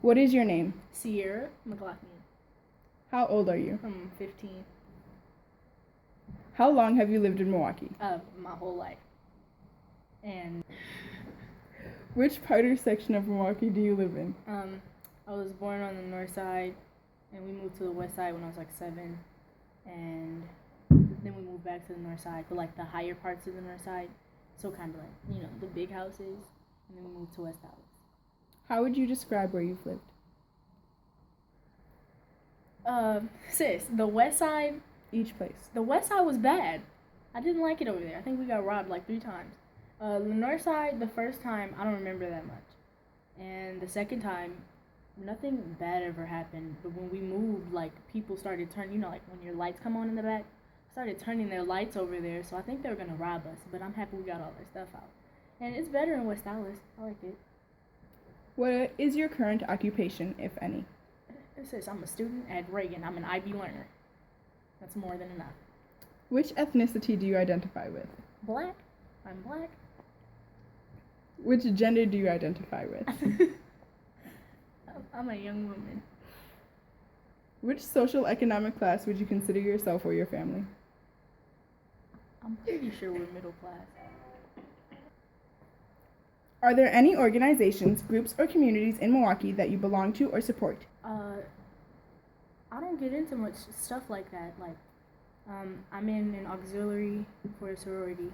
What is your name? Ceria McLaughlin. How old are you? I'm 15. How long have you lived in Milwaukee? My whole life. And Which part or section of Milwaukee do you live in? I was born on the north side, and we moved to the west side when I was like 7, and then we moved back to the north side, but like the higher parts of the north side, so kind of like, the big houses, and then we moved to West Dallas. How would you describe where you've lived? Sis, the west side, Each place. the west side was bad. I didn't like it over there. I think we got robbed like 3 times. The north side, the first time, I don't remember that much. And the second time, nothing bad ever happened. But when we moved, like, people started turning, like when your lights come on in the back, started turning their lights over there. So I think they were going to rob us. But I'm happy we got all our stuff out. And it's better in West Dallas. I like it. What is your current occupation, if any? It says I'm a student at Reagan. I'm an IB learner. That's more than enough. Which ethnicity do you identify with? Black. I'm black. Which gender do you identify with? I'm a young woman. Which social economic class would you consider yourself or your family? I'm pretty sure we're middle class. Are there any organizations, groups, or communities in Milwaukee that you belong to or support? I don't get into much stuff like that. Like, I'm in an auxiliary for a sorority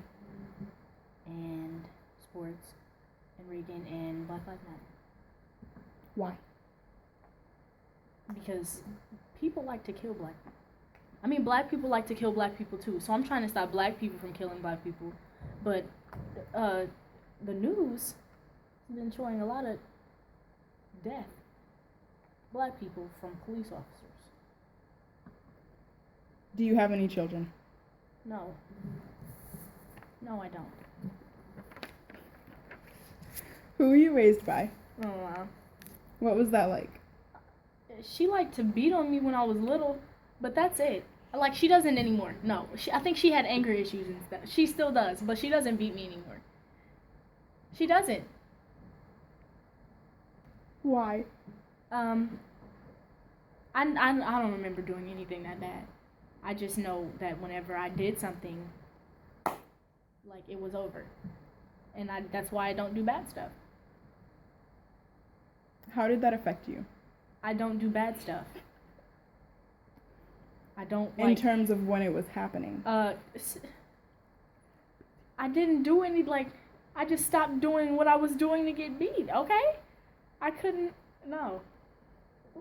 and sports and Reagan and Black Lives Matter. Why? Because people like to kill black people. I mean, black people like to kill black people too. So I'm trying to stop black people from killing black people. But the news has been showing a lot of death. Black people from police officers. Do you have any children? No. No, I don't. Who were you raised by? Oh, wow. What was that like? She liked to beat on me when I was little, but that's it. Like, she doesn't anymore. No. I think she had anger issues and stuff. She still does, but she doesn't beat me anymore. She doesn't. Why? I don't remember doing anything that bad. I just know that whenever I did something, like, it was over. And that's why I don't do bad stuff. How did that affect you? I don't do bad stuff. I don't In terms of when it was happening. I didn't do any, like, I just stopped doing what I was doing to get beat, okay? I couldn't, no.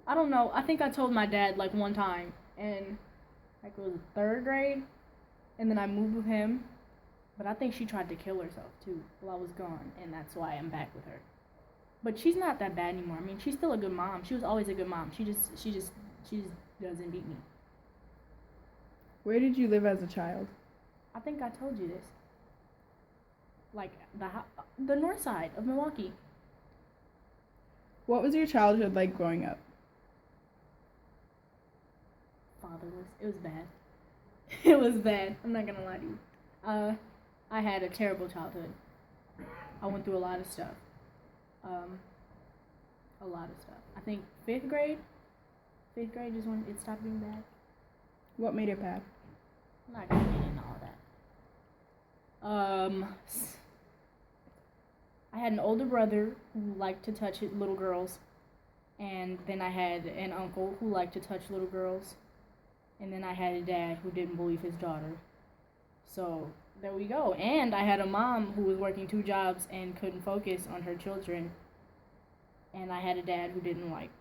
I don't know. I think I told my dad, like, one time, and, like, it was 3rd grade, and then I moved with him, but I think she tried to kill herself, too, while I was gone, and that's why I'm back with her. But she's not that bad anymore. I mean, she's still a good mom. She was always a good mom. She just doesn't beat me. Where did you live as a child? I think I told you this. Like, the north side of Milwaukee. What was your childhood like growing up? Fatherless. It was bad. It was bad. I'm not gonna lie to you. I had a terrible childhood. I went through a lot of stuff. I think 5th grade is when it stopped being bad. What made it bad? I'm not gonna get into all that. I had an older brother who liked to touch little girls, and then I had an uncle who liked to touch little girls, and then I had a dad who didn't believe his daughter. So there we go. And I had a mom who was working 2 jobs and couldn't focus on her children, and I had a dad who didn't like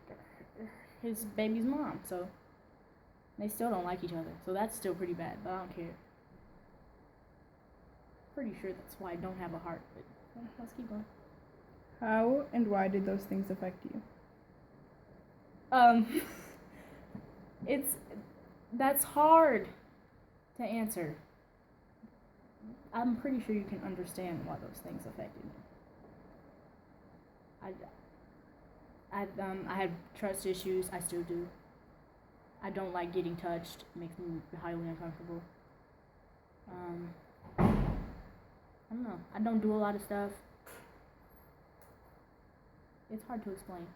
his baby's mom. So they still don't like each other. So that's still pretty bad, but I don't care. Pretty sure that's why I don't have a heart, but let's keep going. How and why did those things affect you? That's hard to answer. I'm pretty sure you can understand why those things affected me. I had trust issues. I still do. I don't like getting touched. It makes me highly uncomfortable. I don't know. I don't do a lot of stuff. It's hard to explain.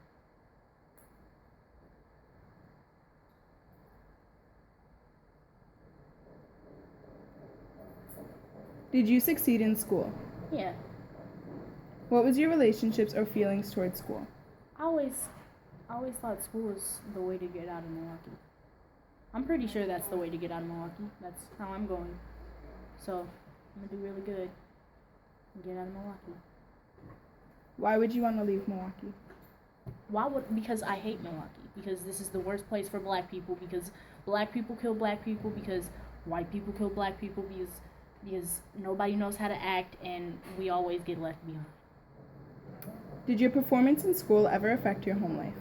Did you succeed in school? Yeah. What was your relationships or feelings towards school? I always thought school was the way to get out of Milwaukee. I'm pretty sure that's the way to get out of Milwaukee. That's how I'm going. So I'm gonna do really good and get out of Milwaukee. Why would you want to leave Milwaukee? Because I hate Milwaukee. Because this is the worst place for black people. Because black people kill black people. Because white people kill black people. Because nobody knows how to act and we always get left behind. Did your performance in school ever affect your home life?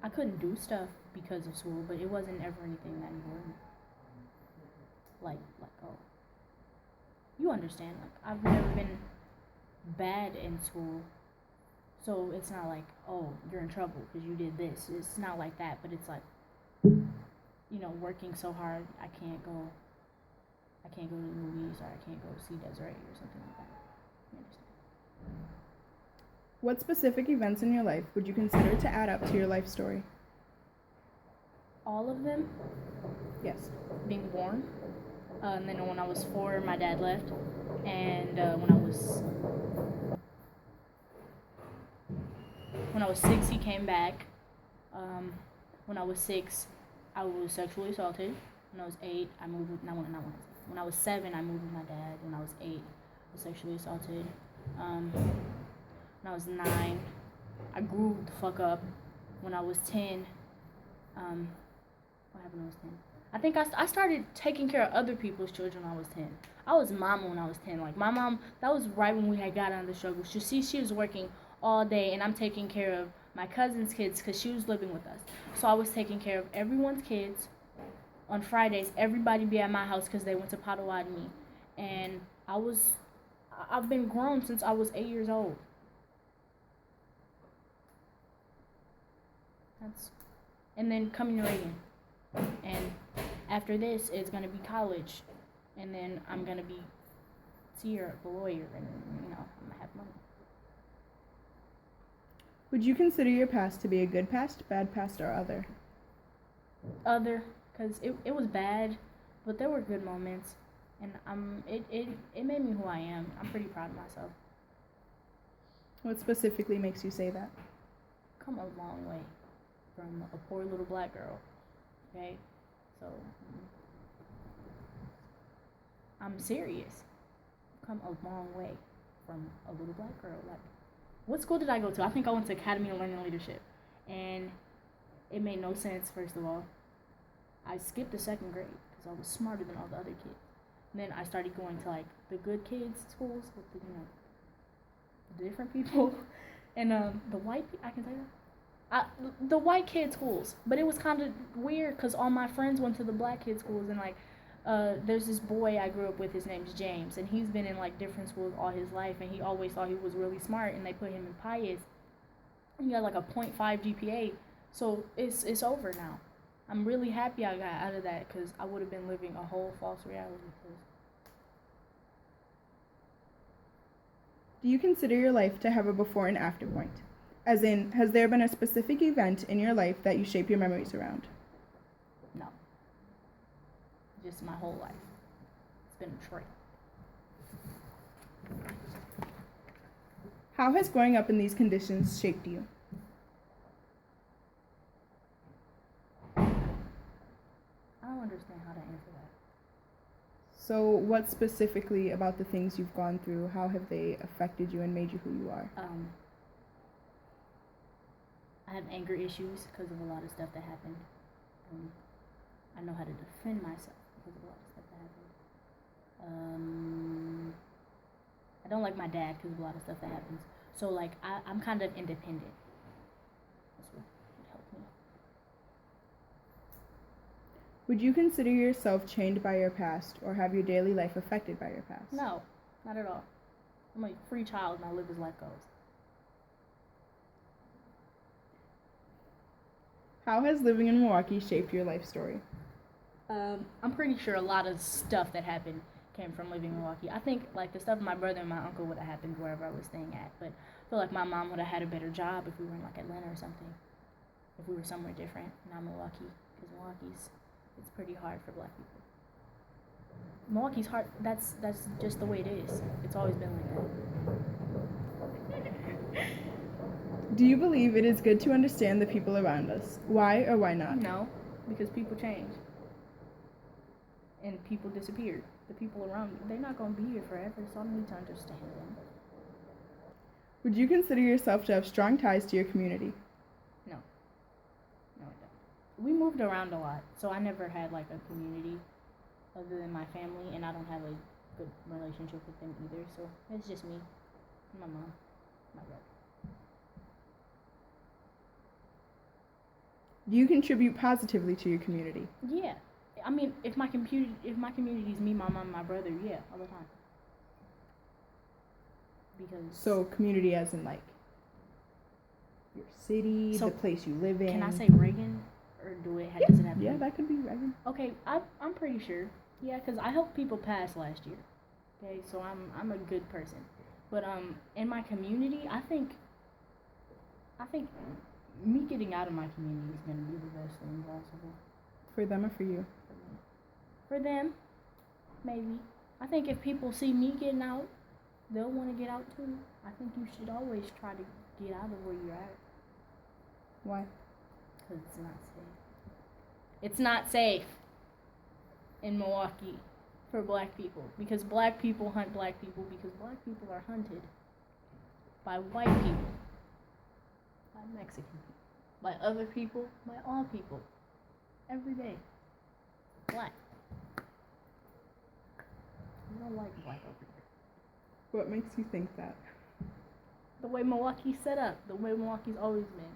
I couldn't do stuff because of school, but it wasn't ever anything that important. Like, oh, you understand, like, I've never been bad in school, so it's not like, oh, you're in trouble because you did this. It's not like that, but it's like, working so hard, I can't go to the movies, or I can't go see Desiree or something like that. You understand? What specific events in your life would you consider to add up to your life story? All of them. Yes. Being born. And then when I was 4, my dad left. And when I was 6, he came back. When I was 6, I was sexually assaulted. When I was 8, I moved with, when I was 7, I moved with my dad. When I was 8, I was sexually assaulted. When I was 9, I grew the fuck up. When I was 10, what happened when I was 10? I think I started taking care of other people's children when I was 10. I was mama when I was 10. Like, my mom, that was right when we had got out of the struggle. She was working all day, and I'm taking care of my cousin's kids because she was living with us. So I was taking care of everyone's kids. On Fridays, everybody be at my house because they went to Potawatomi. And I've been grown since I was 8 years old. And then coming to Reagan. And after this, it's going to be college. And then I'm going to be Ceria, a lawyer, and, I'm going to have money. Would you consider your past to be a good past, bad past, or other? Other, because it was bad, but there were good moments. And it made me who I am. I'm pretty proud of myself. What specifically makes you say that? Come a long way from a poor little black girl. Okay? So, I'm serious. Come a long way from a little black girl. Like, what school did I go to? I think I went to Academy of Learning Leadership. And it made no sense, first of all. I skipped the 2nd grade because I was smarter than all the other kids. And then I started going to, like, the good kids schools with the different people. And the white people, I can say that? The white kid schools. But it was kind of weird because all my friends went to the black kid schools. And, like, there's this boy I grew up with. His name's James. And he's been in, like, different schools all his life. And he always thought he was really smart. And they put him in Pius. He got, like, a 0.5 GPA. So it's over now. I'm really happy I got out of that because I would have been living a whole false reality. Do you consider your life to have a before and after point? As in, has there been a specific event in your life that you shape your memories around? No. Just my whole life. It's been a trail. How has growing up in these conditions shaped you? I don't understand how to answer that. So what specifically about the things you've gone through, how have they affected you and made you who you are? I have anger issues because of a lot of stuff that happened. I know how to defend myself because of a lot of stuff that happened. I don't like my dad because of a lot of stuff that happens. So, like, I'm kind of independent. That's what helped me. Would you consider yourself chained by your past, or have your daily life affected by your past? No, not at all. I'm a free child and I live as life goes. How has living in Milwaukee shaped your life story? I'm pretty sure a lot of stuff that happened came from living in Milwaukee. I think, like, the stuff with my brother and my uncle would have happened wherever I was staying at. But I feel like my mom would have had a better job if we were in, like, Atlanta or something. If we were somewhere different, not Milwaukee. Because Milwaukee's it's pretty hard for black people. Milwaukee's hard. That's just the way it is. It's always been like that. Do you believe it is good to understand the people around us? Why or why not? No, because people change. And people disappear. The people around me, they're not going to be here forever, so I need to understand them. Would you consider yourself to have strong ties to your community? No, I don't. We moved around a lot, so I never had like a community other than my family, and I don't have a good relationship with them either, so it's just me and my mom, my brother. Do you contribute positively to your community? Yeah. I mean, if my community is me, my mom, and my brother, yeah, all the time. Because So community as in like your city, So, the place you live in. can I say Reagan, or does it have to Yeah, be? that could be Reagan. Okay, I'm pretty sure. Yeah, because I helped people pass last year. Okay, so I'm a good person. But in my community, I think me getting out of my community is gonna be the best thing possible. For them or for you? For them, maybe. I think if people see me getting out, they'll want to get out too. I think you should always try to get out of where you're at. Why? Because it's not safe. It's not safe in Milwaukee for black people. Because black people hunt black people. Because black people are hunted by white people, by Mexican people, by other people, by all people. Every day. Black. I don't like black over here. What makes you think that? The way Milwaukee's set up. The way Milwaukee's always been.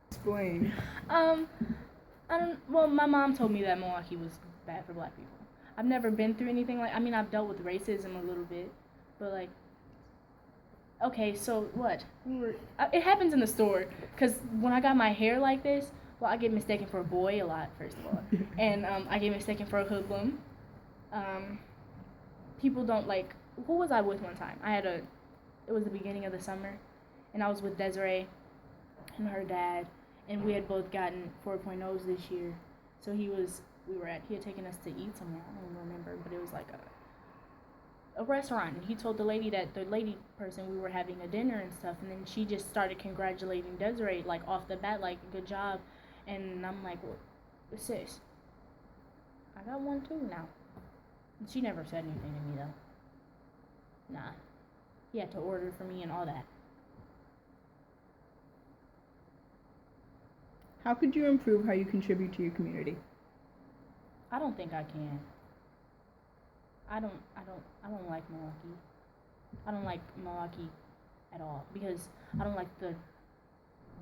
Explain. Well, my mom told me that Milwaukee was bad for black people. I've never been through anything like, I've dealt with racism a little bit, but like, okay, so what? It happens in the store, because when I got my hair like this, well, I get mistaken for a boy a lot, first of all, and I get mistaken for a hoodlum. People don't like, who was I with one time? it was the beginning of the summer, and I was with Desiree and her dad, and we had both gotten 4.0s this year. So he had taken us to eat somewhere, I don't remember, but it was like a restaurant, and he told the lady person we were having a dinner and stuff, and then she just started congratulating Desiree, like, off the bat, like, good job, and I'm like, well, sis, I got one too now. And she never said anything to me, though. Nah. He had to order for me and all that. How could you improve how you contribute to your community? I don't think I can. I don't like Milwaukee. I don't like Milwaukee at all, because I don't like the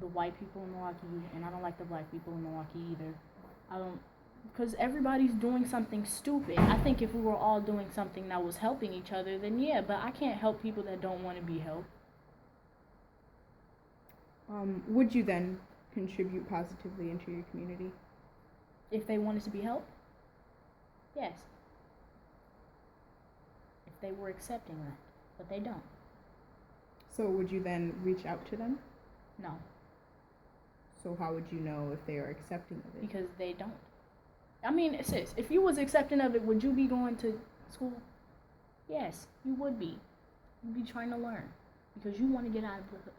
white people in Milwaukee, and I don't like the black people in Milwaukee either. Because everybody's doing something stupid. I think if we were all doing something that was helping each other, then yeah, but I can't help people that don't want to be helped. Would you then contribute positively into your community? If they wanted to be helped? Yes. If they were accepting that. But they don't. So would you then reach out to them? No. So how would you know if they are accepting of it? Because they don't. I mean, sis, if you was accepting of it, would you be going to school? Yes, you would be. You'd be trying to learn. Because you want to get out of the hood.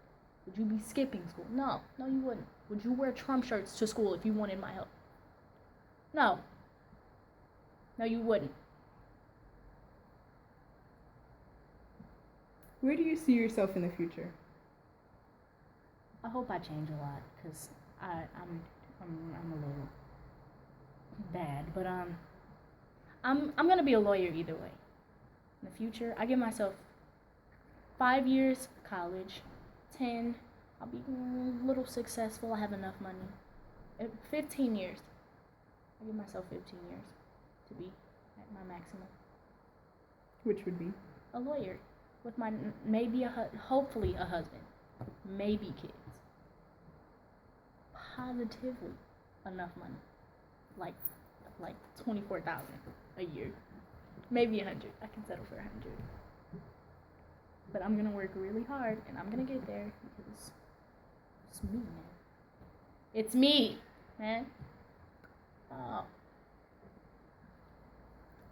Would you be skipping school? No, you wouldn't. Would you wear Trump shirts to school if you wanted my help? No, you wouldn't. Where do you see yourself in the future? I hope I change a lot, because I'm a little bad, but I'm gonna be a lawyer either way. In the future, I give myself 5 years college, 10, I'll be a little successful, I have enough money. 15 years. I give myself 15 years to be at my maximum. Which would be? A lawyer with my hopefully a husband, maybe kids. Positively enough money, like 24,000 a year, maybe 100. I can settle for 100. But I'm gonna work really hard, and I'm gonna get there, because it's me, man. It's me, man. Oh,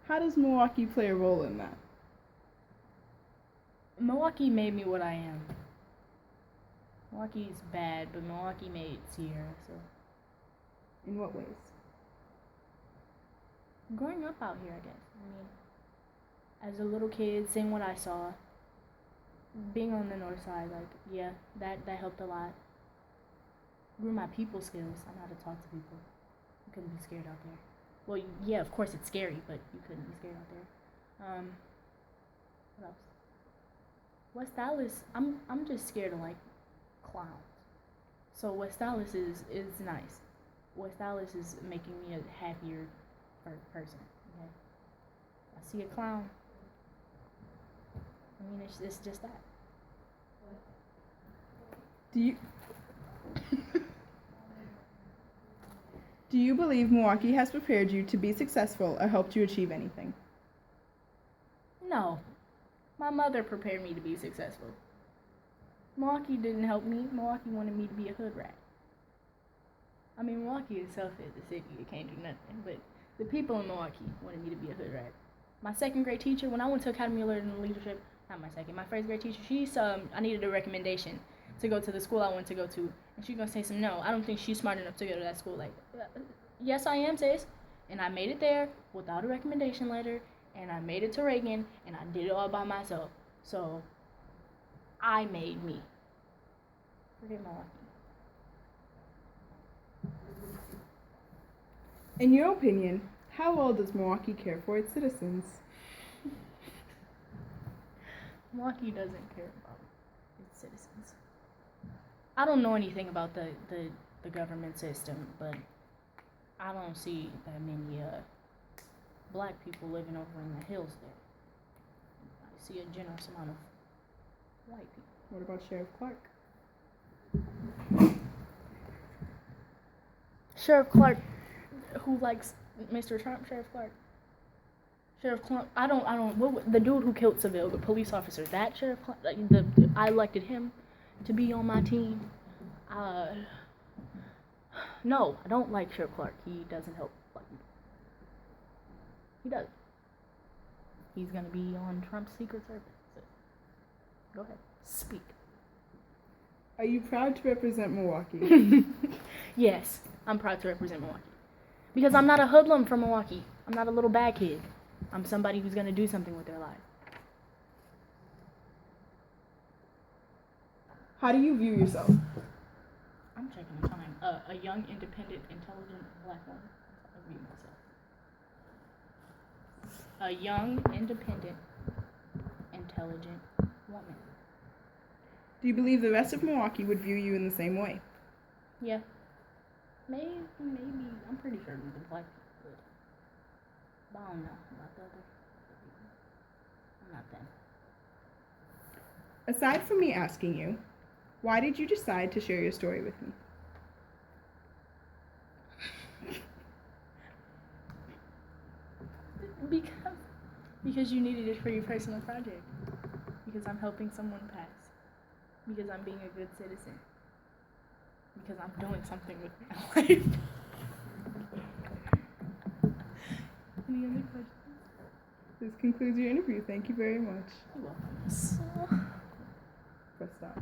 How does Milwaukee play a role in that? Milwaukee made me what I am. Milwaukee's bad, but Milwaukee made Ceria, so. In what ways? Growing up out here, I guess. I mean, as a little kid, seeing what I saw, being on the north side, like, yeah, that helped a lot. Grew my people skills. I know how to talk to people. You couldn't be scared out there. Well, yeah, of course it's scary, but you couldn't be scared out there. What else? West Dallas, I'm just scared of, like, clowns. So West Dallas is nice. West Dallas is making me a happier person. Okay? I see a clown. I mean, it's just that. Do you believe Milwaukee has prepared you to be successful or helped you achieve anything? No. My mother prepared me to be successful. Milwaukee didn't help me. Milwaukee wanted me to be a hood rat. I mean, Milwaukee itself is a city. It can't do nothing. But the people in Milwaukee wanted me to be a hood rat. My second grade teacher, when I went to Academy of Leadership, my first grade teacher, I needed a recommendation to go to the school I wanted to go to. And she's going to say no, I don't think she's smart enough to go to that school. Like, yes, I am, sis. And I made it there without a recommendation letter. And I made it to Reagan. And I did it all by myself. So, I made me. Forget Milwaukee. In your opinion, how well does Milwaukee care for its citizens? Milwaukee doesn't care about its citizens. I don't know anything about the government system, but I don't see that many black people living over in the hills there. I see a generous amount of white people. What about Sheriff Clark? Sheriff Clark, who likes Mr. Trump? Sheriff Clark. Sheriff Clark. I don't. The dude who killed Seville, the police officer. That Sheriff Clark. I elected him to be on my team. No, I don't like Sheriff Clark. He doesn't help black people. He does. He's gonna be on Trump's Secret Service. So go ahead, speak. Are you proud to represent Milwaukee? Yes, I'm proud to represent Milwaukee. Because I'm not a hoodlum from Milwaukee. I'm not a little bad kid. I'm somebody who's gonna do something with their life. How do you view yourself? I'm checking the time. A young, independent, intelligent black woman. I view myself. A young, independent, intelligent woman. Do you believe the rest of Milwaukee would view you in the same way? Yeah. Maybe. I'm pretty sure the black people would. But I don't know about the other people. I'm not them. Aside from me asking you, why did you decide to share your story with me? Because you needed it for your personal project. Because I'm helping someone pass. Because I'm being a good citizen. Because I'm doing something with my life. Any other questions? This concludes your interview. Thank you very much. You're welcome. Press stop.